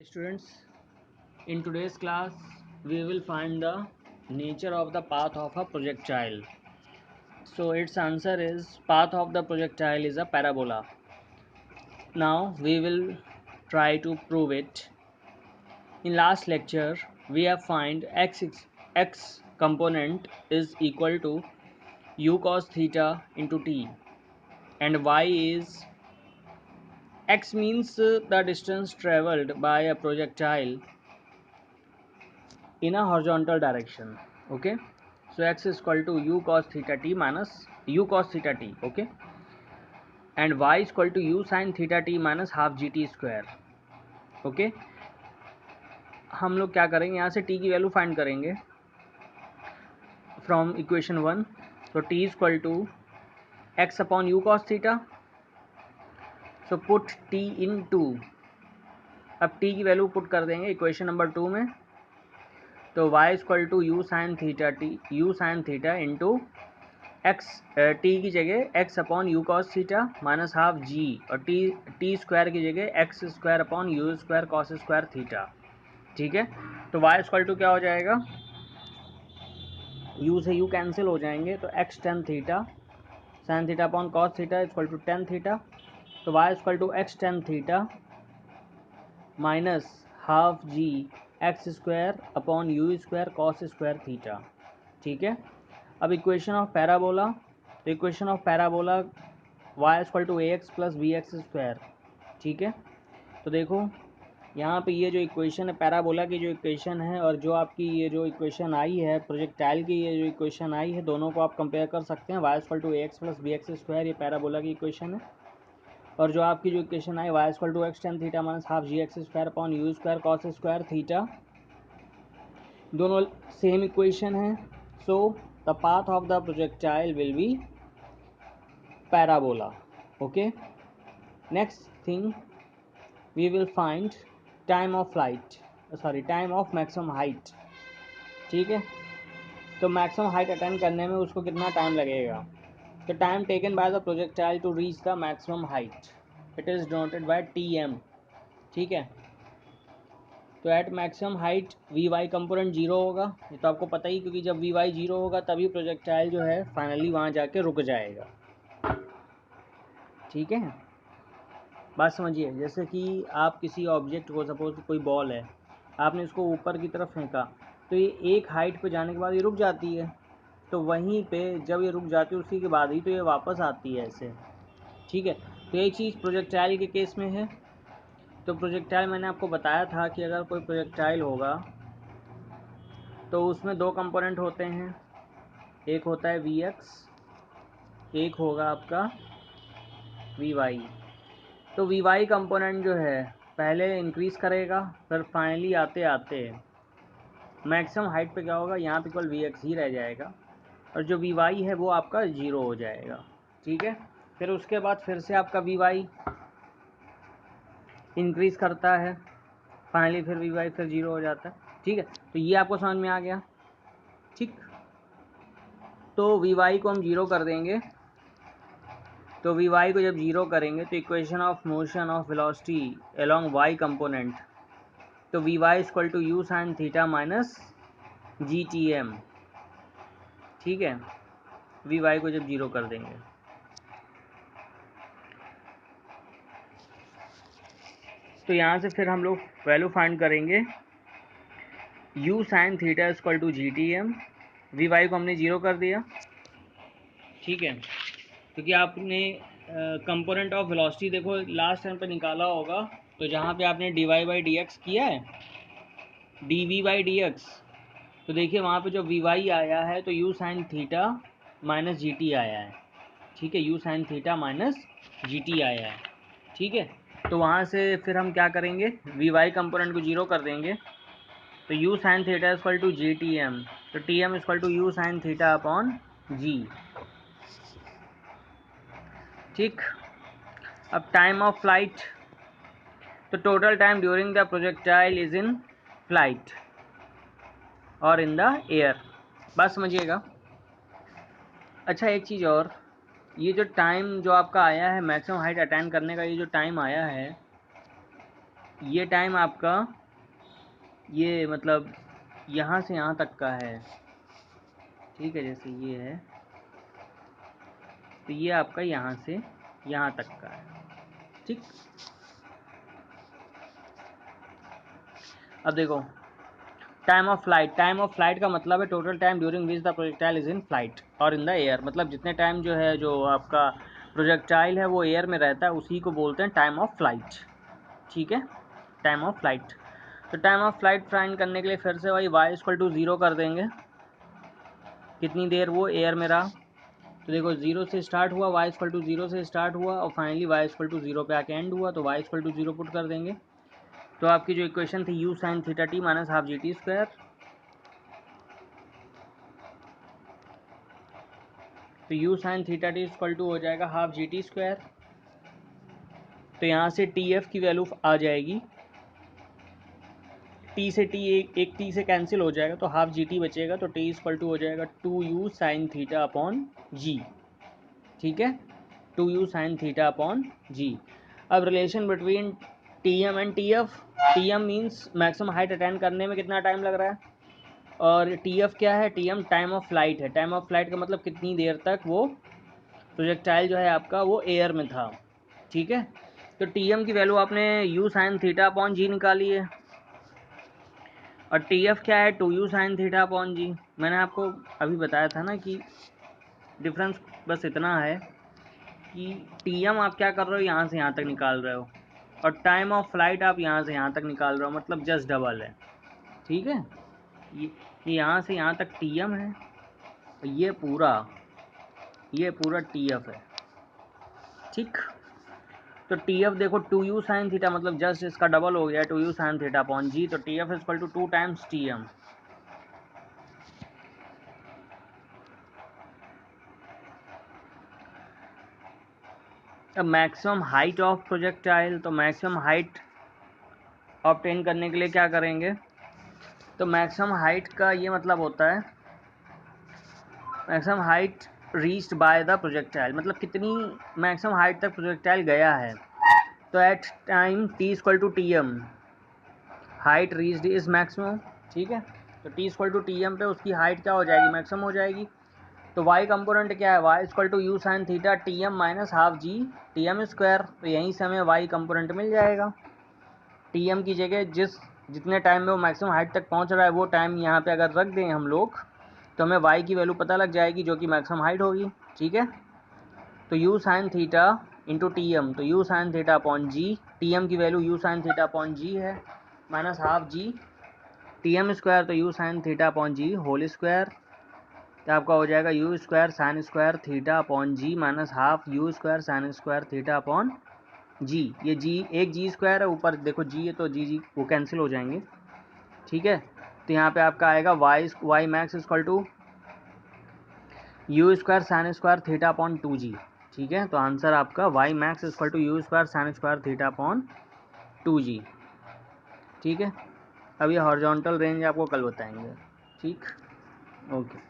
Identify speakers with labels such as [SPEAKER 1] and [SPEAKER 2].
[SPEAKER 1] Students, in today's class, we will find the nature of the path of a projectile. So its answer is path of the projectile is a parabola. Now we will try to prove it. In last lecture, we have find x component is equal to u cos theta into t, and y is x means the distance traveled by a projectile in a horizontal direction. Okay, so x is equal to u cos theta t minus u cos theta t. Okay, and y is equal to u sin theta t minus half ji t square. Okay, हम लोग क्या करेंगे, यहाँ से t की value find करेंगे from equation 1. तो t is equal to x upon u cos theta. So put t in two. अब t की वैल्यू पुट कर देंगे इक्वेशन नंबर 2 में. तो y is equal to you sine theta into x, t की जगह x upon u cos theta minus half जी, और T square की जगह x square upon u square cos square theta. ठीक है, तो y इक्वल टू क्या हो जाएगा, u से u कैंसिल हो जाएंगे, तो x tan theta sine theta upon cos theta equal to tan theta. तो y equal to x tan theta minus half g x square upon u square cos square theta. ठीक है, अब equation of parabola. तो equation of parabola y equal to a x plus b x square. ठीक है, तो देखो यहाँ पे ये जो इक्वेशन है पैराबोला की जो इक्वेशन है, और जो आपकी ये जो इक्वेशन आई है प्रोजेक्टाइल की, ये जो इक्वेशन आई है, दोनों को आप कंपेयर कर सकते हैं. y equal to a x plus b x square, ये पैराबोला की इक्वेशन है. और जो आपकी जो इक्वेशन आई y equal to x tan theta minus half g x square upon u square cos square theta, दोनों सेम इक्वेशन है. So the path of the projectile will be parabola. Okay, next thing we will find time of flight, time of maximum height. ठीक है, तो maximum height attend करने में उसको कितना time लगेगा. तो time taken by the projectile to reach the maximum height, it is denoted by TM. ठीक है, तो at maximum height v Y component zero होगा. ये तो आपको पता ही, क्योंकि जब वी वाई जीरो होगा तभी प्रोजेक्टाइल जो है फाइनली वहाँ जाके रुक जाएगा. ठीक है, बात समझिए. जैसे कि आप किसी ऑब्जेक्ट को, सपोज कोई बॉल है, आपने इसको ऊपर की तरफ फेंका, तो ये एक हाइट पे जाने के बाद ये रुक जाती है. तो वहीं पे जब ये रुक जाती है उसी के बाद ही तो ये वापस आती है ऐसे. ठीक है, तो ये चीज़ प्रोजेक्टाइल के केस में है. तो प्रोजेक्टाइल मैंने आपको बताया था कि अगर कोई प्रोजेक्टाइल होगा तो उसमें दो कंपोनेंट होते हैं. एक होता है वी एक्स, एक होगा आपका वी वाई. तो वी वाई कंपोनेंट जो है पहले इंक्रीज़ करेगा, फिर फाइनली आते आते मैक्सिमम हाइट पे क्या होगा, यहाँ पे केवल वी एक्स ही रह जाएगा, और जो वी वाई है वो आपका ज़ीरो हो जाएगा. ठीक है, फिर उसके बाद फिर से आपका वी वाई इंक्रीज़ करता है, फाइनली फिर वी वाई फिर ज़ीरो हो जाता है. ठीक है, तो ये आपको समझ में आ गया. ठीक, तो वी वाई को हम ज़ीरो कर देंगे. तो वी वाई को जब ज़ीरो करेंगे तो equation of motion of velocity along Y component, तो V Y equal to you sine theta minus G T M. ठीक है, वी वाई को जब ज़ीरो कर देंगे, तो यहाँ से फिर हम लोग वैल्यू फाइंड करेंगे u sine theta equal to G T m. V y को हमने ज़ीरो कर दिया. ठीक है, क्योंकि आपने कंपोनेंट ऑफ वेलोसिटी देखो लास्ट टाइम पे निकाला होगा, तो जहाँ पे आपने d y by d x किया है, d v by d x, तो देखिए वहाँ पे जो वी वाई आया है तो u sine theta minus G T आया है. ठीक है, u sine theta minus G T आया है. ठीक है, तो वहाँ से फिर हम क्या करेंगे, वी वाई कंपोनेंट को जीरो कर देंगे. तो u sine theta equal to G T M, तो T M equal to you sine theta upon G. ठीक, अब टाइम ऑफ फ्लाइट, तो total time during the projectile is in flight और in the air. बात समझिएगा. अच्छा, एक चीज़ और, ये जो टाइम जो आपका आया है मैक्सिमम हाइट अटेंड करने का, ये जो टाइम आया है, ये टाइम आपका ये मतलब यहाँ से यहाँ तक का है, ठीक है, जैसे ये है तो ये आपका यहाँ से यहाँ तक का है, ठीक। अब देखो टाइम ऑफ फ्लाइट का मतलब है total time during which the projectile is in flight और इन द एयर, मतलब जितने टाइम जो है जो आपका प्रोजेक्टाइल है वो एयर में रहता है उसी को बोलते हैं टाइम ऑफ फ्लाइट, ठीक है, टाइम ऑफ फ्लाइट। तो टाइम ऑफ फ्लाइट फाइंड करने के लिए फिर से वही y इक्वल टू 0 कर देंगे, कितनी देर वो एयर में रहा। तो देखो 0 से स्टार्ट हुआ, y इक्वल टू 0 से स्टार्ट हुआ और फाइनली y इक्वल टू 0 पे आके एंड हुआ, तो y इक्वल टू 0 पुट कर देंगे। तो आपकी जो इक्वेशन थी u sine theta t minus half जी टी स्क्वायर, तो u sine theta t equal to हो जाएगा हाफ जी टी स्क्वायर। तो यहाँ से टी एफ की वैल्यू आ जाएगी, टी से टी एक टी से कैंसिल हो जाएगा तो हाफ जी टी बचेगा, तो टी इक्वल टू हो जाएगा 2u sine theta upon G, ठीक है, 2u sine theta upon g. अब relation between t m and t f, t m means maximum height attend करने में कितना टाइम लग रहा है, और टी एफ क्या है, t m time of flight है। टाइम ऑफ फ्लाइट का मतलब कितनी देर तक वो प्रोजेक्टाइल जो है आपका वो एयर में था, ठीक है। तो टी एम की वैल्यू आपने यू साइन थीटा अपॉन जी निकाली है, और टी एफ क्या है, 2u साइन थीटा अपॉन जी। मैंने आपको अभी बताया था ना कि डिफरेंस बस इतना है कि टी एम आप क्या कर रहे हो, यहाँ से यहाँ तक निकाल रहे हो, और टाइम ऑफ फ्लाइट आप यहाँ से यहाँ तक निकाल रहे हो, मतलब जस्ट डबल है, ठीक है। ये यहाँ से यहाँ तक टी एम है, ये पूरा टी एफ है, ठीक। तो टी एफ देखो 2u साइन थीटा मतलब जस्ट इसका डबल हो गया 2u sine theta upon g, तो t f is equal to 2 times t m. अब मैक्सिमम हाइट ऑफ प्रोजेक्टाइल, तो मैक्सिमम हाइट ऑब्टेन करने के लिए क्या करेंगे, तो मैक्सिमम हाइट का ये मतलब होता है maximum height reached by the projectile, मतलब कितनी मैक्सिमम हाइट तक प्रोजेक्टाइल गया है। तो at time t equal to t m height reached is maximum, ठीक है। तो t equal to t m पे उसकी हाइट क्या हो जाएगी, मैक्सिमम हो जाएगी। तो y कंपोनेंट क्या है, y equal to you sine theta t m minus half G T M square, तो यहीं से हमें y कंपोनेंट मिल जाएगा। टी एम की जगह जितने टाइम में वो मैक्सिमम हाइट तक पहुंच रहा है वो टाइम यहाँ पे अगर रख दें हम लोग तो हमें y की वैल्यू पता लग जाएगी जो कि मैक्सिमम हाइट होगी, ठीक है। तो u sine theta into T M, तो u sine theta upon G, T M की value u sine theta upon G है minus half G T M square, तो u sine theta upon G whole square, तो आपका हो जाएगा U square sine square theta upon G minus half U square sine square theta upon G. ये G एक जी square है, ऊपर देखो जी है तो जी वो कैंसिल हो जाएंगे, ठीक है। तो यहाँ पे आपका आएगा y max equal to u square sine square theta upon 2g, ठीक है। तो आंसर आपका y max equal to u square sine square theta upon 2g, ठीक है। अब ये हॉरिजॉन्टल रेंज आपको कल बताएंगे, ठीक, ओके।